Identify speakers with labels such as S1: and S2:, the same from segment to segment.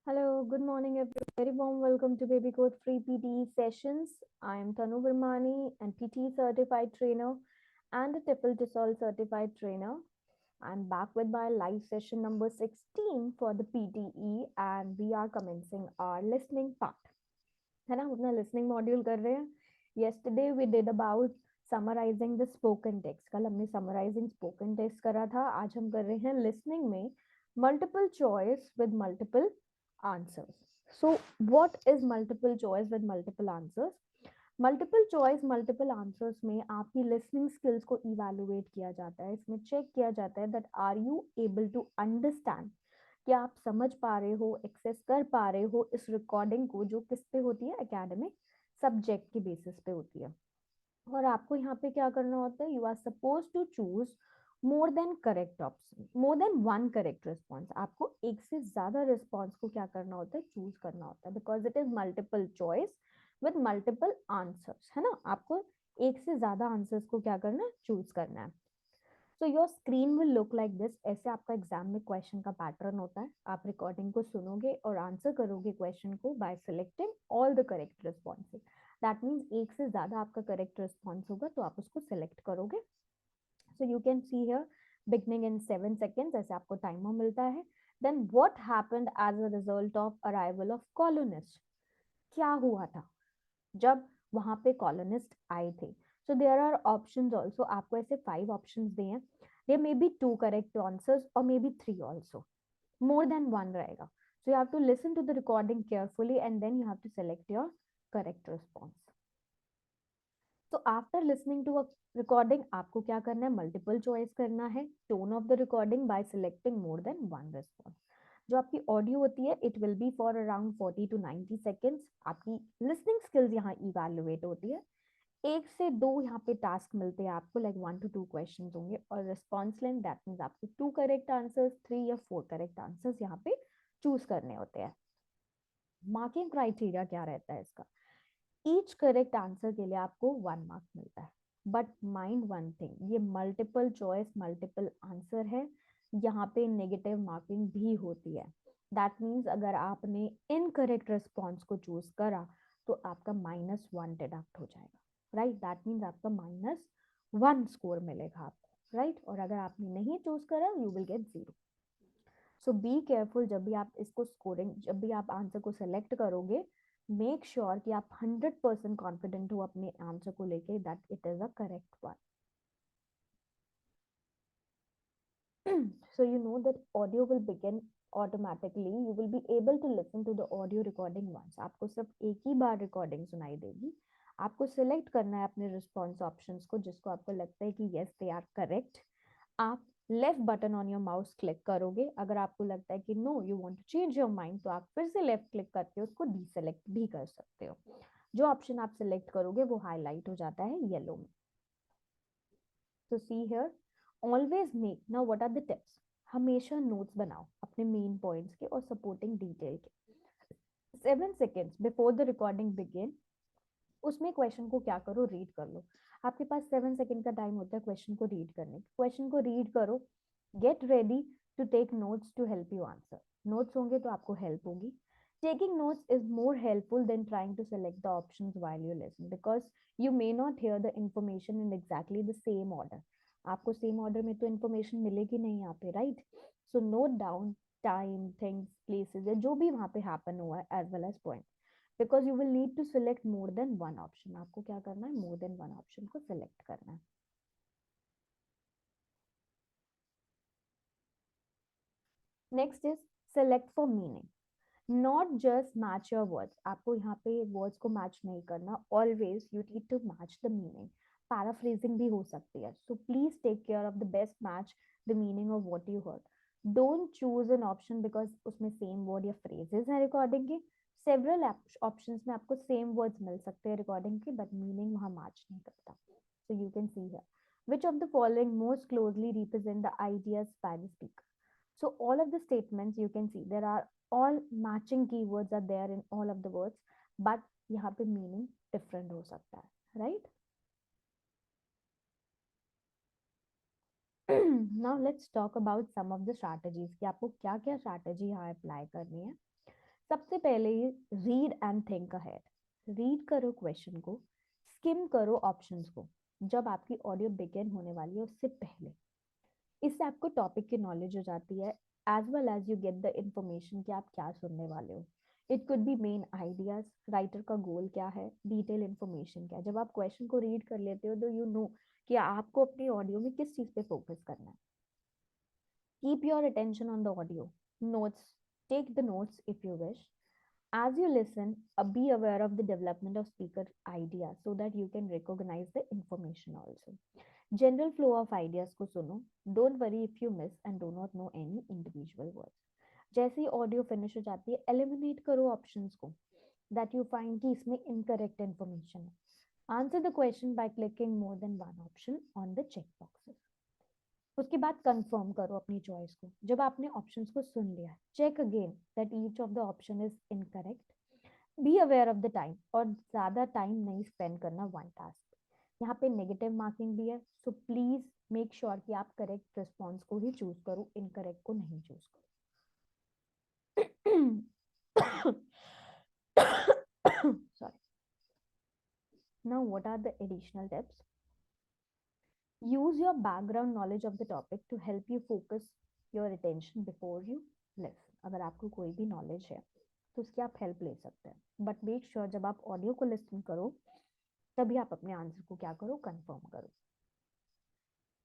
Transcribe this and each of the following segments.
S1: Hello, good morning, everyone. Very warm welcome to babycode free PTE sessions. I am Tanu and PTE certified trainer and a TEFL TESOL certified trainer. I'm back with my live session number 16 for the PTE and we are commencing our listening part. है ना अपना listening module कर रहे हैं. Yesterday we did about summarizing the spoken text. कल हमने summarizing spoken text करा था. आज हम कर रहे हैं listening में multiple choice with multiple answers. So what is multiple choice with multiple answers? Multiple choice multiple answers में आपकी लिसनिंग स्किल्स को इवैल्यूएट किया जाता है. इसमें चेक किया जाता है that are you able to understand, कि आप समझ पा रहे हो, एक्सेस कर पा रहे हो इस रिकॉर्डिंग को, जो किस पे होती है, एकेडमिक सब्जेक्ट की बेसिस पे होती है. और आपको यहाँ पे क्या करना होता है, you are suppose to choose more than correct option, more than one correct response. आपको एक से ज्यादा रिस्पॉन्स को क्या करना होता है, चूज करना होता है, because it is multiple choice with multiple answers, है ना. आपको एक से ज्यादा आंसर्स को क्या करना है, चूज करना है. So your screen will look like this. ऐसे आपका एग्जाम में क्वेश्चन का पैटर्न होता है. आप रिकॉर्डिंग को सुनोगे और आंसर करोगे क्वेश्चन को bye selecting all the correct responses. That means एक से ज्यादा आपका करेक्ट रिस्पॉन्स होगा तो आप उसको सिलेक्ट करोगे. So you can see here beginning in 7 seconds, ऐसे आपको टाइमर मिलता है. Then what happened as a result of arrival of colonist. क्या हुआ था जब वहां पे कॉलोनिस्ट आए थे. So there are options also. आपको ऐसे 5 ऑप्शंस दिए हैं. There may be 2 correct answers और may be 3 also. More than 1 रहेगा. So you have to listen to the recording carefully and then you have to select your correct response. तो after listening to a recording आपको क्या करना है, multiple choice करना है. Tone of the recording by selecting more than one response. जो आपकी audio होती है it will be for around 40 to 90 seconds. आपकी लिसनिंग स्किल्स यहाँ इवैल्यूएट होती है. 1 से 2 यहाँ पे टास्क मिलते हैं आपको, लाइक 1 to 2 क्वेश्चन होंगे. और रिस्पॉन्स लेंथ दैट मीन्स आपको 2 करेक्ट आंसर्स, 3 या 4 करेक्ट आंसर्स यहाँ पे चूज करने होते हैं. मार्किंग क्राइटेरिया क्या रहता है इसका, ईच करेक्ट आंसर के लिए आपको 1 मार्क मिलता है. बट माइंड वन थिंग, ये मल्टीपल चॉइस मल्टीपल आंसर है, यहाँ पे नेगेटिव मार्किंग भी होती है. दैट मीन्स अगर आपने इनकरेक्ट रिस्पॉन्स को चूज करा तो आपका -1 डिडक्ट हो जाएगा. राइट, दैट मीन्स आपका -1 स्कोर मिलेगा आपको. राइट, और अगर आपने नहीं चूज करा you will get 0. So be careful. जब भी आप इसको स्कोरिंग, जब भी आप आंसर को सेलेक्ट करोगे, मेक श्योर कि आप 100% कॉन्फिडेंट हो अपने आंसर को लेके that it is a correct one. So you know that audio will begin automatically. You will be able to listen to the audio recording once. आपको सिर्फ एक ही बार रिकॉर्डिंग सुनाई देगी. आपको सिलेक्ट करना है अपने रिस्पॉन्स ऑप्शंस को जिसको आपको लगता है कि यस दे आर करेक्ट. आप left button on your mouse click करोगे. अगर आपको लगता है कि no you want to change your mind तो आप फिर से लेफ्ट क्लिक करके उसको डीसेलेक्ट भी कर सकते हो. जो ऑप्शन आप सिलेक्ट करोगे वो हाईलाइट हो जाता है येलो में. तो see here, always make, now what are the tips. हमेशा नोट्स बनाओ अपने मेन पॉइंट्स के और सपोर्टिंग डिटेल के. 7 seconds before the recording begin उसमें क्वेश्चन को क्या करो, रीड कर लो. आपके पास 7 सेकंड का टाइम होता है क्वेश्चन को रीड करने. क्वेश्चन को रीड करो. Get ready to take notes to help you answer. Notes होंगे तो आपको हेल्प होगी. Taking notes is more helpful than trying to select the options while you listen because you may not hear the information in exactly the same order. आपको same order में तो information मिलेगी नहीं यहाँ पे. Right, so note down time, things, places या जो भी वहाँ पे हैपन हुआ है as well as point, because you will need to select more than one option. आपको क्या करना है, मोर देन वन ऑप्शन को सिलेक्ट करना है. Next is select for meaning, not just match your words. आपको यहाँ पे वर्ड्स को मैच नहीं करना. Always you need to match the meaning. Paraphrasing भी हो सकती है. So please take care of the best match the meaning of what you heard. Don't choose an option because उसमें सेम वर्ड या phrases है recording के. Several options में आपको सेम वर्ड्स मिल सकते हैं रिकॉर्डिंग के बट मीनिंग वहाँ मैच नहीं करता. सो you can see here which of the following most closely represent the ideas by the speaker. So all of the statements you can see there are all matching keywords are there in all of the words, but यहाँ पे meaning different हो सकता है. right? Now let's talk about some of the strategies कि आपको क्या क्या strategy यहाँ apply करनी है. सबसे पहले read and think ahead. Read करो क्वेश्चन को, स्किम करो ऑप्शंस को जब आपकी ऑडियो बिगिन होने वाली है उससे पहले। इससे आपको टॉपिक की नॉलेज हो जाती है, as well as you get the information कि आप क्या सुनने वाले हो। It could be main ideas, writer का गोल क्या है, डिटेल इंफॉर्मेशन क्या है। जब आप क्वेश्चन को रीड कर लेते हो तो यू नो कि आपको अपनी ऑडियो में किस चीज पे फोकस करना है। Keep your attention on the audio, notes, take the notes if you wish. As you listen, be aware of the development of speaker ideas so that you can recognize the information also. General flow of ideas को सुनो. Don't worry if you miss and do not know any individual words. जैसे ही audio finish हो जाती है, eliminate करो options को that you find कि इसमें incorrect information है. Answer the question by clicking more than one option on the check boxes. उसके बाद कंफर्म करो अपनी चॉइस को। जब आपने ऑप्शंस को सुन लिया, check again that each of the option is incorrect. Be aware of the time, और ज्यादा टाइम नहीं स्पेंड करना वन टास्क। यहाँ पे नेगेटिव मार्किंग भी है, सो प्लीज मेक श्योर कि आप करेक्ट रिस्पॉन्स को ही चूज करो, इनकरेक्ट को नहीं चूज करो। Sorry. Now, what are the additional tips? Use your background knowledge of the topic to help you focus your attention before you listen. अगर आपको कोई भी नॉलेज है तो उसकी आप हेल्प ले सकते हैं, बट मेक श्योर जब आप ऑडियो को लिसन करो तभी आप अपने आंसर को क्या करो, कंफर्म करो.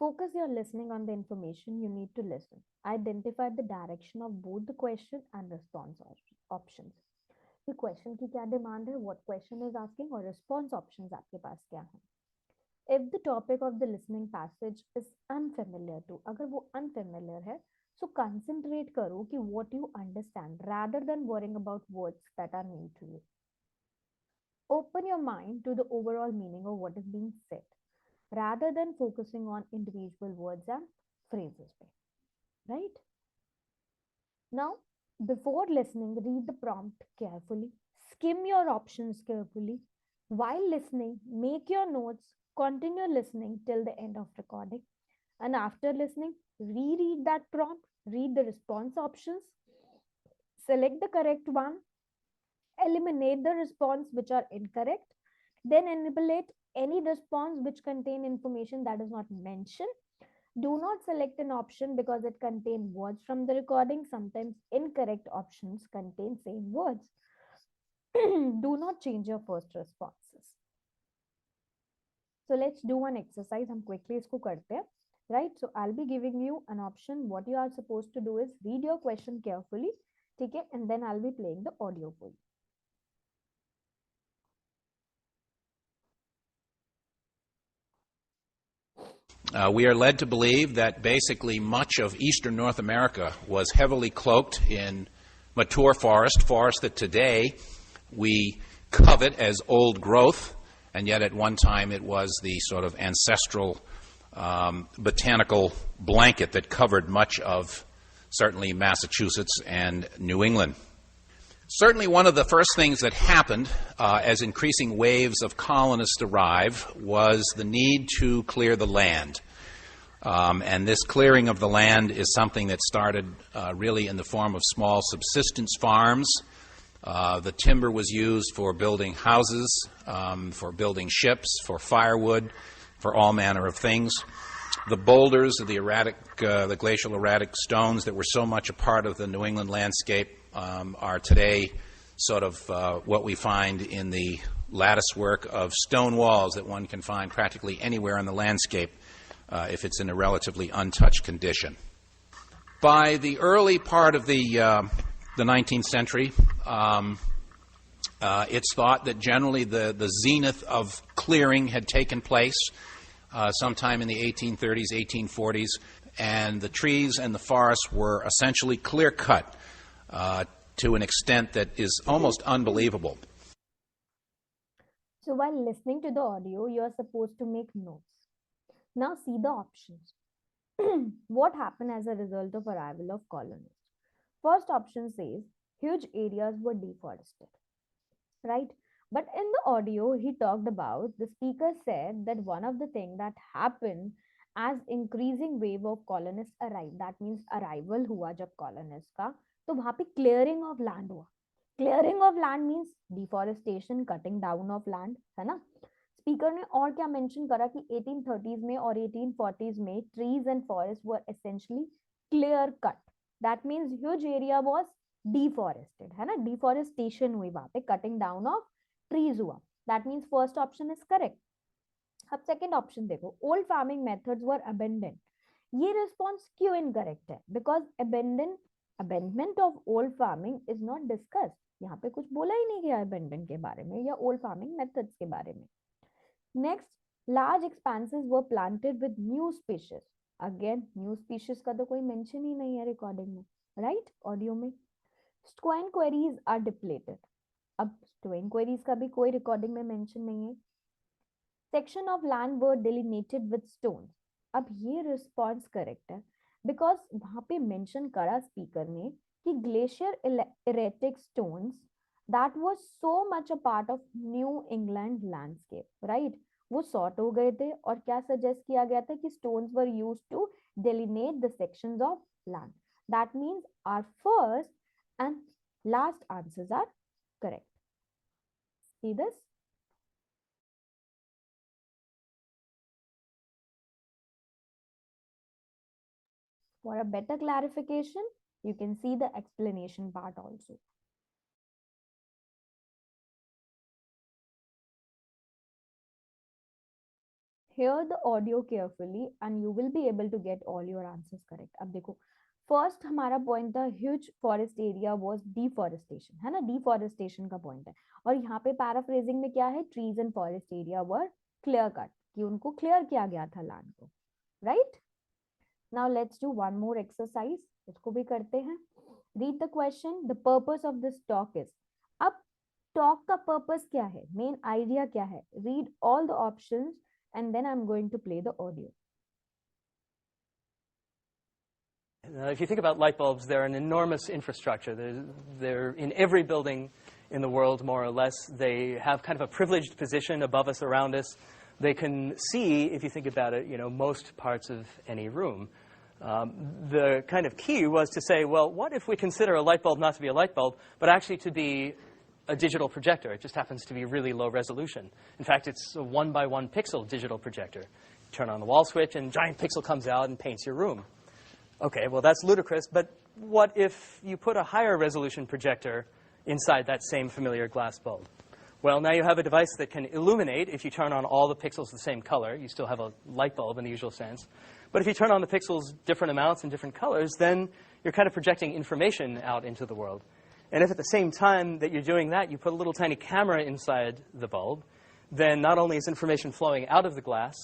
S1: Focus your listening on the information you need to listen. Identify the direction of both the question and response options. कि क्वेश्चन की क्या डिमांड है, व्हाट क्वेश्चन इज आस्किंग, और रिस्पॉन्स ऑप्शंस आपके पास क्या है. If the topic of the listening passage is unfamiliar to, अगर वो unfamiliar है, so concentrate करो कि what you understand rather than worrying about words that are new to you. Open your mind to the overall meaning of what is being said rather than focusing on individual words and phrases. Right? Now, before listening, read the prompt carefully, skim your options carefully. While listening, make your notes, continue listening till the end of recording. And after listening, reread that prompt, read the response options, select the correct one, eliminate the response which are incorrect, then enumerate any response which contain information that is not mentioned. Do not select an option because it contains words from the recording. Sometimes incorrect options contain same words. Do not change your first responses. So let's do one exercise. हम quickly इसको करते हैं. Right? So I'll be giving you an option. What you are supposed to do is read your question carefully. ठीक है? And then I'll be playing the audio for you.
S2: We are led to believe that basically much of eastern North America was heavily cloaked in mature forest that today we covet as old growth, and yet at one time it was the sort of ancestral botanical blanket that covered much of certainly Massachusetts and New England. Certainly one of the first things that happened as increasing waves of colonists arrived was the need to clear the land. And this clearing of the land is something that started really in the form of small subsistence farms. The timber was used for building houses, for building ships, for firewood, for all manner of things. The boulders, the glacial erratic stones that were so much a part of the New England landscape are today sort of what we find in the lattice work of stone walls that one can find practically anywhere in the landscape if it's in a relatively untouched condition. By the early part of the 19th century, it's thought that generally the zenith of clearing had taken place sometime in the 1830s, 1840s, and the trees and the forests were essentially clear-cut to an extent that is almost unbelievable.
S1: So while listening to the audio, you are supposed to make notes. Now see the options. What happened as a result of arrival of colonists? First option says huge areas were deforested, right? But in the audio, he talked about, the speaker said that one of the things that happened as increasing wave of colonists arrived, that means arrival हुआ जब colonists का, तो वहां पे clearing of land हुआ. Clearing of land means deforestation, cutting down of land, है ना। Speaker ने और क्या मेंशन करा कि 1830s में और 1840s में trees and forest were essentially clear cut, that means huge area was deforested, है ना, डिफॉरेस्टेशन हुई वहां पे, कटिंग डाउन ऑफ ट्रीज हुआ, that means first option is correct. अब सेकंड ऑप्शन देखो, old farming methods were abandon, ये response क्यों इनकरेक्ट है, because abandonment of old farming is not discussed, यहाँ पे कुछ बोला ही नहीं गया अबेंडन के बारे में या ओल्ड फार्मिंग मेथड्स के बारे में। Next, large expenses were planted with new species, again new species का तो कोई मेंशन ही नहीं है रिकॉर्डिंग में, राइट, ऑडियो में। स्टोइन क्वेरीज आर डिप्लेटेड, अब स्टोइन क्वेरीज का भी कोई रिकॉर्डिंग में मेंशन नहीं है। Section of land were delineated with stones, अब ये रिस्पॉन्स करेक्ट है बिकॉज वहां पे मेंशन करा स्पीकर ने कि glacier erratic stones that was so much a part of new England landscape, right, वो सॉर्ट हो गए थे और क्या सजेस्ट किया गया था कि stones were used to delineate the sections of land, that means our first and last answers are correct. See this? For a better clarification, you can see the explanation part also. Hear the audio carefully and you will be able to get all your answers correct. अब देखो, first हमारा point था huge forest area was deforestation, है ना, deforestation का point है, और यहाँ पे पैराफ्रेजिंग में क्या है, trees and forest area were clear cut, कि उनको क्लियर किया गया था लैंड को, right. Now let's do one more exercise, इसको भी करते हैं। Read the question, the purpose of this talk is, अब टॉक का पर्पस क्या है, मेन आइडिया क्या है, read all the options and then I'm going to play the audio.
S3: If you think about light bulbs, they're an enormous infrastructure. They're in every building in the world, more or less. They have kind of a privileged position above us, around us. They can see, if you think about it, most parts of any room. The kind of key was to say, well, what if we consider a light bulb not to be a light bulb, but actually to be a digital projector? It just happens to be really low resolution. In fact, it's a 1x1 pixel digital projector. You turn on the wall switch and a giant pixel comes out and paints your room. Okay, well, that's ludicrous, but what if you put a higher resolution projector inside that same familiar glass bulb? Well, now you have a device that can illuminate if you turn on all the pixels the same color. You still have a light bulb in the usual sense. But if you turn on the pixels different amounts and different colors, then you're kind of projecting information out into the world. And if at the same time that you're doing that, you put a little tiny camera inside the bulb, then not only is information flowing out of the glass,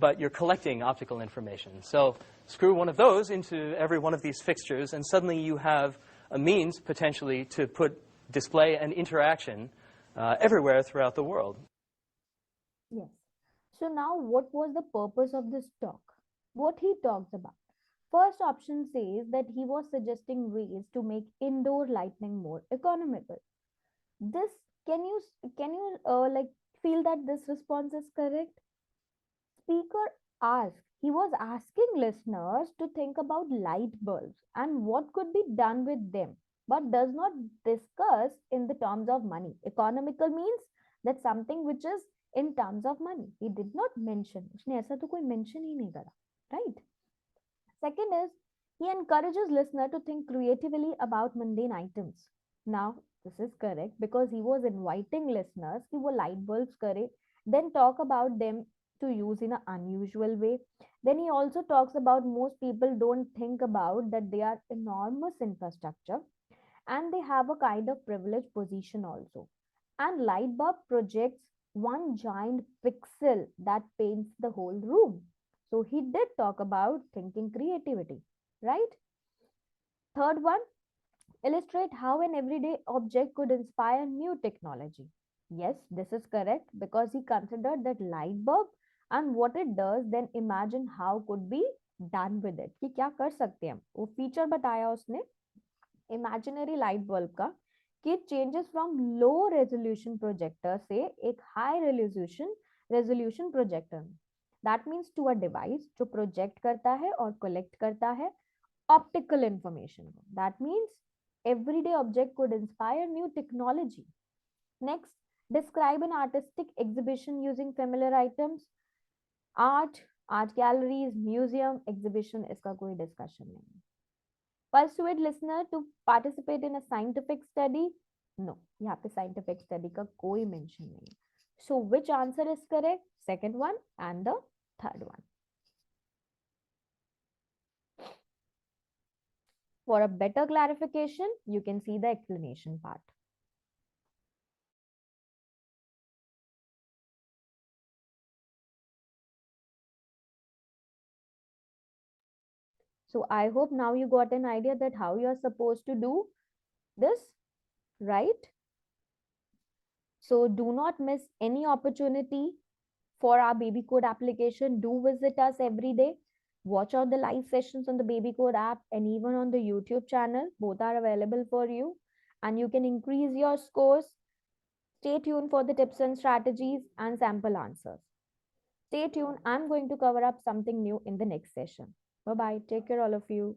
S3: but you're collecting optical information. So screw one of those into every one of these fixtures, and suddenly you have a means, potentially, to put display and interaction everywhere throughout the world.
S1: Yes. So now what was the purpose of this talk? What he talks about? First option says that he was suggesting ways to make indoor lighting more economical. This, can you like feel that this response is correct? Speaker asked, he was asking listeners to think about light bulbs and what could be done with them, but does not discuss in the terms of money. Economical means that something which is in terms of money. He did not mention, उसने ऐसा तो कोई mention ही नहीं करा, right? Second is, he encourages listener to think creatively about mundane items. Now, this is correct because he was inviting listeners कि वो light bulbs करे, then talk about them to use in an unusual way. Then he also talks about most people don't think about that they are enormous infrastructure and they have a kind of privileged position also. And light bulb projects one giant pixel that paints the whole room. So he did talk about thinking creativity, right? Third one, illustrate how an everyday object could inspire new technology. Yes, this is correct because he considered that light bulb and what it does, then imagine how could be done with it. कि क्या कर सकते हैं हम, वो feature बताया उसने imaginary light bulb का कि changes from low resolution projector से एक हाई रेजोल्यूशन प्रोजेक्टर में, that means to a device जो प्रोजेक्ट करता है और कलेक्ट करता है ऑप्टिकल इंफॉर्मेशन को, that means everyday object could inspire new technology. Next, describe an artistic exhibition using familiar items. Art, art galleries, museum, exhibition, इसका कोई discussion नहीं. Persuade listener to participate in a scientific study. No, यहाँ पे scientific study का कोई mention नहीं. So which answer is correct? Second one and the third one. For a better clarification, you can see the explanation part. So I hope now you got an idea that how you are supposed to do this, right? So do not miss any opportunity for our babycode application. Do visit us every day. Watch out the live sessions on the babycode app and even on the YouTube channel. Both are available for you and you can increase your scores. Stay tuned for the tips and strategies and sample answers. Stay tuned. I'm going to cover up something new in the next session. Bye-bye. Take care, all of you.